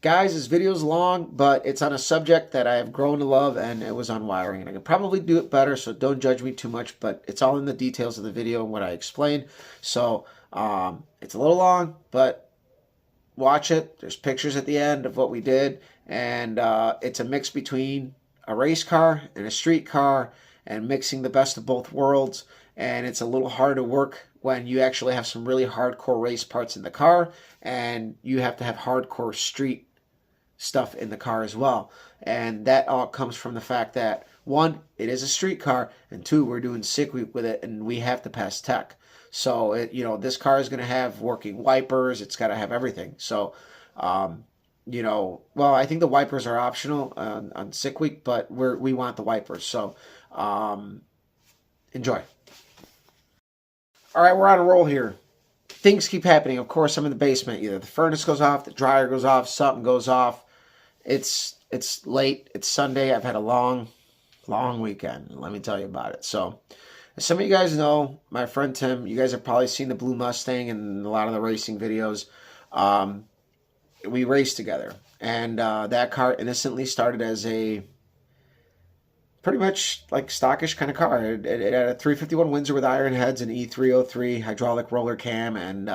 Guys, this video is long, but it's on a subject that I have grown to love, and it was on wiring. And I could probably do it better, so don't judge me too much, but it's all in the details of the video and what I explained. So it's a little long, but watch it. There's pictures at the end of what we did, and it's a mix between a race car and a street car, and mixing the best of both worlds. And it's a little hard to work when you actually have some really hardcore race parts in the car, and you have to have hardcore street stuff in the car as well. And that all comes from the fact that, one, it is a street car, and two, we're doing sick week with it, and we have to pass tech. So this car is going to have working wipers. It's got to have everything. So well, I think the wipers are optional on sick week, but we want the wipers. So enjoy. All right, we're on a roll here. Things keep happening. Of course, I'm in the basement. Either the furnace goes off, the dryer goes off, something goes off. It's late. It's Sunday. I've had a long weekend. Let me tell you about it. So, as some of you guys know, my friend Tim, you guys have probably seen the Blue Mustang and a lot of the racing videos. We raced together, and that car innocently started as a pretty much like stockish kind of car. It had a 351 Windsor with iron heads, an E303 hydraulic roller cam, and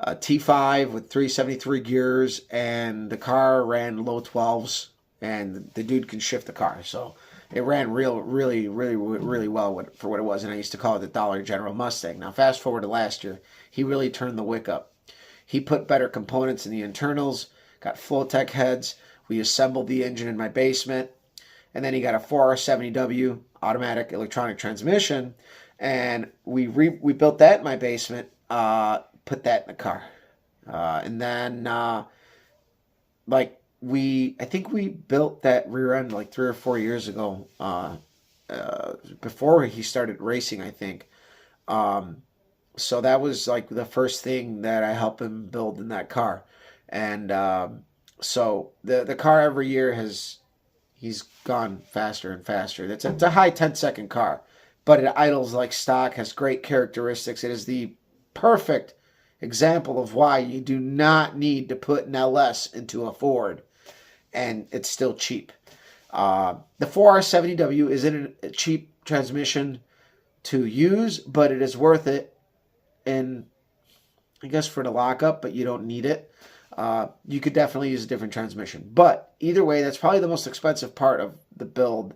a T5 with 373 gears, and the car ran low 12s, and the dude can shift the car. So it ran really well for what it was, and I used to call it the Dollar General Mustang. Now fast forward to last year, he really turned the wick up. He put better components in the internals, got Flowtech heads. We assembled the engine in my basement, and then he got a 4R70W automatic electronic transmission, and we built that in my basement. Put that in the car, and then I think we built that rear end like 3 or 4 years ago, before he started racing, I think. So that was like the first thing that I helped him build in that car, and so the car every year he's gone faster and faster. It's a high 10-second car, but it idles like stock, has great characteristics. It is the perfect example of why you do not need to put an LS into a Ford, and it's still cheap. The 4R70W isn't a cheap transmission to use, but it is worth it, and I guess for the lockup, but you don't need it. You could definitely use a different transmission. But either way, that's probably the most expensive part of the build,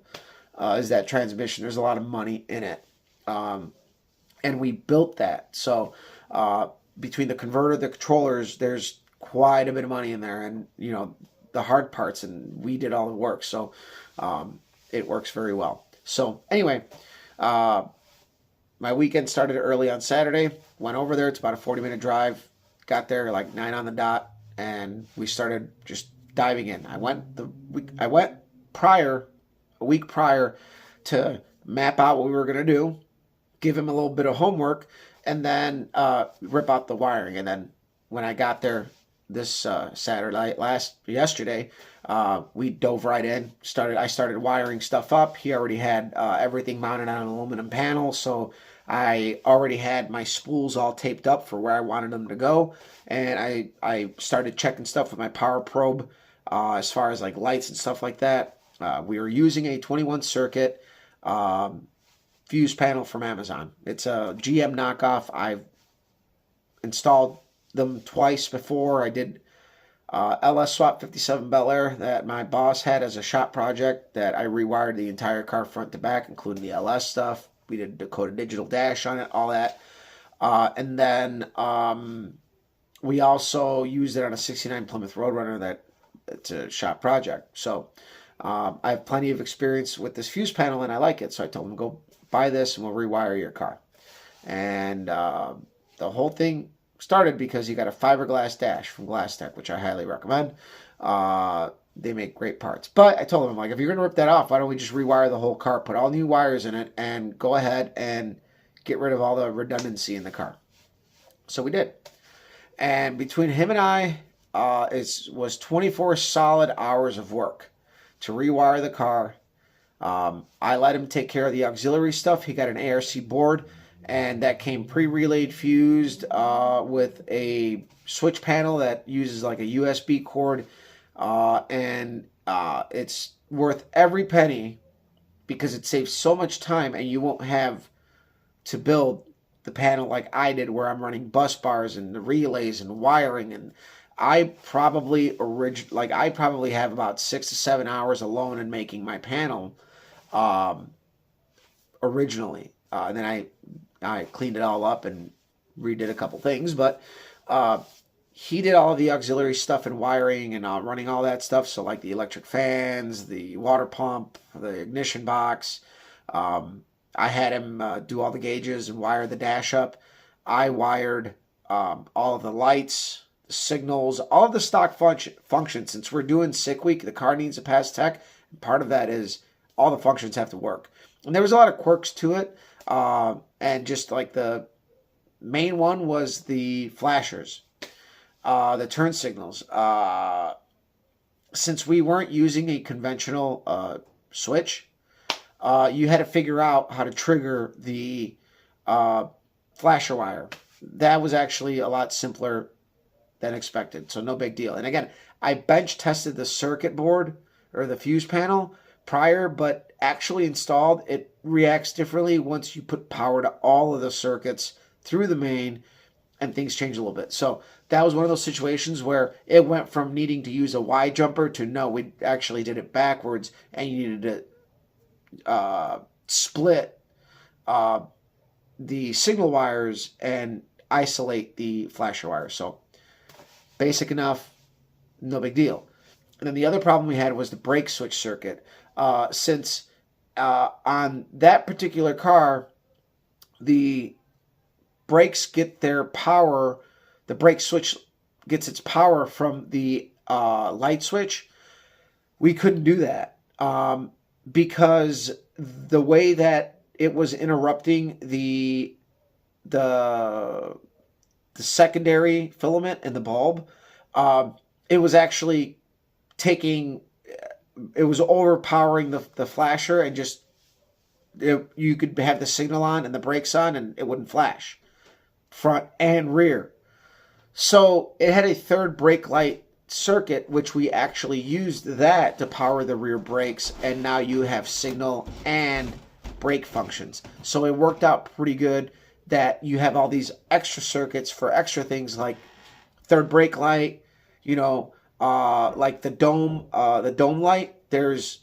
is that transmission. There's a lot of money in it. And we built that. So between the converter, the controllers, there's quite a bit of money in there. And, the hard parts, and we did all the work. So it works very well. So anyway, my weekend started early on Saturday. Went over there. It's about a 40-minute drive. Got there like 9 on the dot, and we started just diving in. I went a week prior, to map out what we were going to do, give him a little bit of homework, and then rip out the wiring. And then when I got there this yesterday, we dove right in. I started wiring stuff up. He already had everything mounted on an aluminum panel, so I already had my spools all taped up for where I wanted them to go, and I started checking stuff with my power probe, as far as like lights and stuff like that. We were using a 21 circuit fuse panel from Amazon. It's a GM knockoff. I've installed them twice before. I did LS Swap 57 Bel Air that my boss had as a shop project, that I rewired the entire car front to back, including the LS stuff. We did Dakota Digital Dash on it, all that. And then we also used it on a 69 Plymouth Roadrunner it's a shop project. So I have plenty of experience with this fuse panel, and I like it. So I told him, go buy this and we'll rewire your car. And the whole thing started because he got a fiberglass dash from GlassTech, which I highly recommend. They make great parts. But I told him, if you're going to rip that off, why don't we just rewire the whole car, put all new wires in it, and go ahead and get rid of all the redundancy in the car. So we did. And between him and I, it was 24 solid hours of work to rewire the car. I let him take care of the auxiliary stuff. He got an ARC board, and that came pre-relayed fused with a switch panel that uses like a USB cord, and it's worth every penny because it saves so much time, and you won't have to build the panel like I did, where I'm running bus bars and the relays and wiring. And I probably I probably have about 6 to 7 hours alone in making my panel, um, originally. And then I cleaned it all up and redid a couple things, but uh, he did all of the auxiliary stuff and wiring and running all that stuff. So like the electric fans, the water pump, the ignition box. I had him do all the gauges and wire the dash up. I wired all of the lights, the signals, all of the stock functions. Since we're doing sick week, the car needs to pass tech. Part of that is all the functions have to work. And there was a lot of quirks to it. And just like the main one was the flashers, the turn signals. Since we weren't using a conventional switch, you had to figure out how to trigger the flasher wire. That was actually a lot simpler than expected, so no big deal. And again, I bench tested the circuit board or the fuse panel prior, but actually installed, it reacts differently once you put power to all of the circuits through the main, and things change a little bit. So that was one of those situations where it went from needing to use a Y jumper to no, we actually did it backwards, and you needed to split the signal wires and isolate the flasher wires. So basic enough, no big deal. And then the other problem we had was the brake switch circuit. Since on that particular car, the brakes get their power, the brake switch gets its power from the light switch. We couldn't do that because the way that it was interrupting the secondary filament in the bulb, it was actually it was overpowering the flasher, and just you could have the signal on and the brakes on and it wouldn't flash, front and rear. So it had a third brake light circuit, which we actually used that to power the rear brakes, and now you have signal and brake functions. So it worked out pretty good that you have all these extra circuits for extra things like third brake light, like the dome light. There's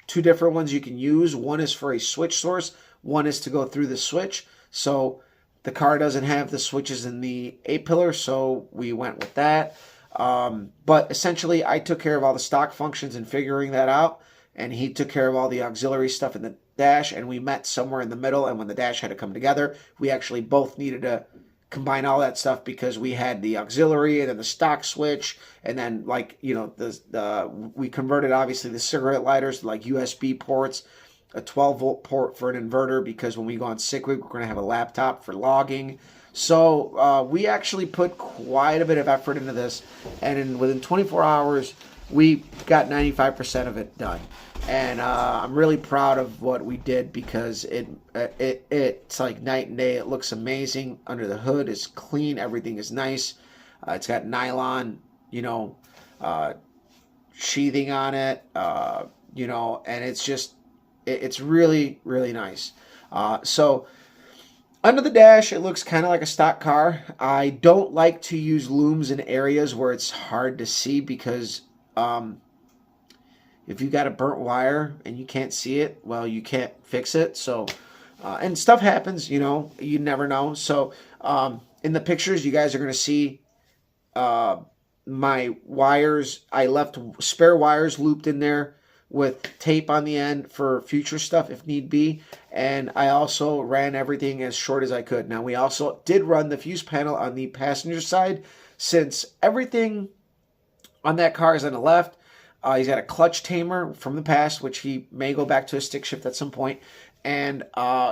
two different ones you can use. One is for a switch source, one is to go through the switch. So the car doesn't have the switches in the A-pillar, so we went with that. But essentially, I took care of all the stock functions and figuring that out, and he took care of all the auxiliary stuff in the dash, and we met somewhere in the middle. And when the dash had to come together, we actually both needed to combine all that stuff because we had the auxiliary and then the stock switch, and then we converted obviously the cigarette lighters to like USB ports, a 12-volt port for an inverter because when we go on sick week, we're going to have a laptop for logging. So we actually put quite a bit of effort into this, and within 24 hours, we got 95% of it done. And I'm really proud of what we did because it's like night and day. It looks amazing. Under the hood is clean. Everything is nice. It's got nylon, sheathing on it, and it's really, really nice. So under the dash, it looks kind of like a stock car. I don't like to use looms in areas where it's hard to see because if you got a burnt wire and you can't see it, well, you can't fix it. So, and stuff happens, you never know. So, in the pictures, you guys are going to see my wires. I left spare wires looped in there with tape on the end for future stuff if need be. And I also ran everything as short as I could. Now, we also did run the fuse panel on the passenger side since everything on that car is on the left. He's got a clutch tamer from the past, which he may go back to a stick shift at some point. And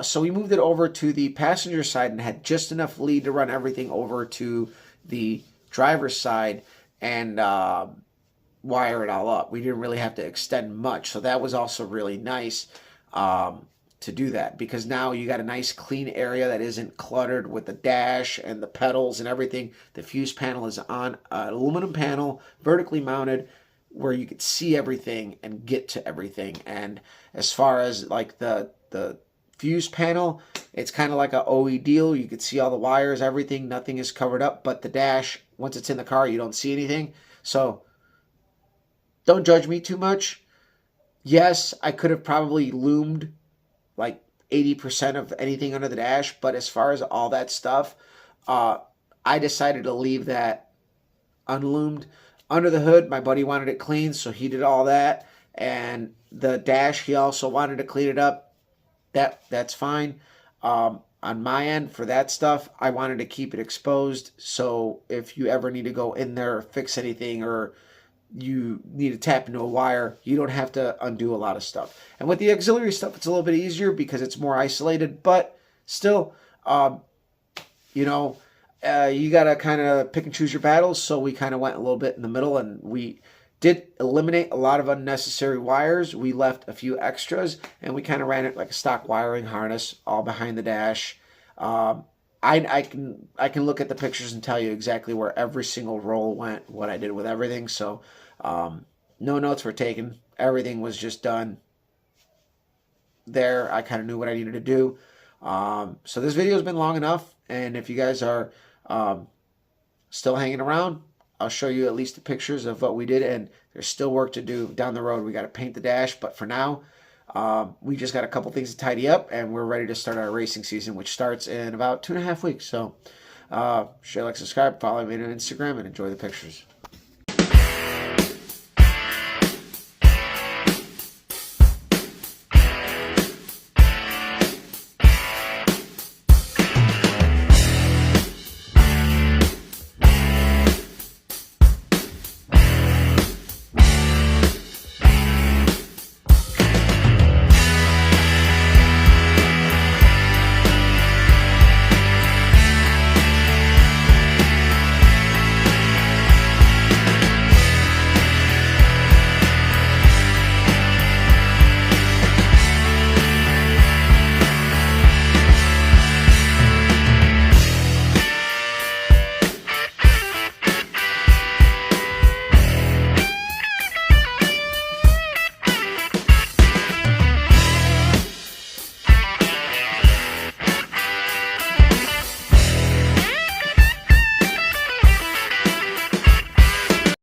so we moved it over to the passenger side and had just enough lead to run everything over to the driver's side and wire it all up. We didn't really have to extend much. So that was also really nice. to do that, because now you got a nice clean area that isn't cluttered with the dash and the pedals and everything. The fuse panel is on an aluminum panel, vertically mounted, where you could see everything and get to everything. And as far as like the fuse panel, it's kind of like a OE deal. You could see all the wires, everything, nothing is covered up, but the dash, once it's in the car, you don't see anything. So don't judge me too much. Yes, I could have probably loomed like 80% of anything under the dash, but as far as all that stuff, I decided to leave that unloomed. Under the hood, my buddy wanted it clean, so he did all that. And the dash, he also wanted to clean it up. That's fine. On my end, for that stuff, I wanted to keep it exposed, so if you ever need to go in there or fix anything, or you need to tap into a wire, you don't have to undo a lot of stuff. And with the auxiliary stuff, it's a little bit easier because it's more isolated, but still, you know, you got to kind of pick and choose your battles. So we kind of went a little bit in the middle, and we did eliminate a lot of unnecessary wires. We left a few extras, and we kind of ran it like a stock wiring harness all behind the dash. I can look at the pictures and tell you exactly where every single roll went, what I did with everything. So no notes were taken. Everything was just done there. I kind of knew what I needed to do. So this video has been long enough, and if you guys are still hanging around, I'll show you at least the pictures of what we did, and there's still work to do down the road. We got to paint the dash, but for now, we just got a couple things to tidy up, and we're ready to start our racing season, which starts in about 2.5 weeks. So share, like, subscribe, follow me on Instagram, and enjoy the pictures.